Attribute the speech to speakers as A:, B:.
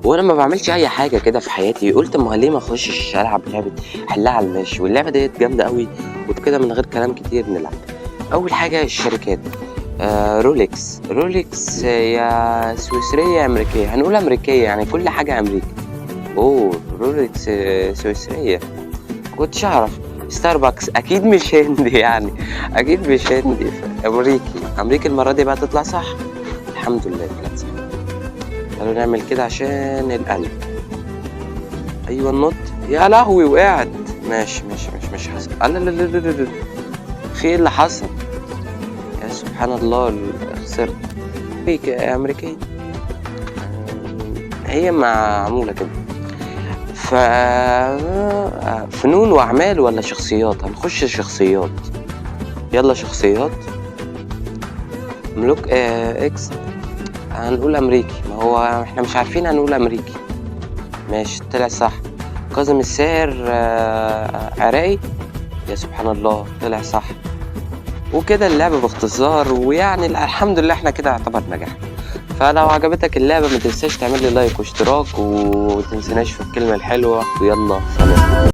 A: وانا ما بعملش اي حاجه كده في حياتي، قلت ما ليه ما اخشش العب لعبه حلها على الماشي، واللعبه ديت جامده قوي. وكده من غير كلام كتير نلعب. اول حاجه الشركات. رولكس يا سويسريه يا امريكيه، هنقول امريكيه يعني كل حاجه امريكا. اوه رولكس سويسريه، كنتش اعرف. ستاربكس اكيد مش هندي يعني، اكيد مش هندي. امريكي المره دي بقى تطلع صح. الحمد لله طلعت صح. تعالوا نعمل كده عشان القلب. ايوه النط. يا لهوي وقعت. مش حصل. لا لا لا لا لا لا. في ايه اللي حصل؟ يا سبحان الله خسرت. امريكية. هي معمولة كده. فنون واعمال ولا شخصيات؟ هنخش شخصيات. يلا شخصيات. ملوك اكس. هنقول امريكي، ما هو احنا مش عارفين، هنقول امريكي. ماشي طلع صح. كاظم الساهر عراقي. يا سبحان الله طلع صح. وكده اللعبة باختصار، ويعني الحمد لله احنا كده يعتبر نجحنا. فلو عجبتك اللعبة ما تنساش تعمل لي لايك واشتراك، ومتنسناش في الكلمة الحلوة، ويلا سلام.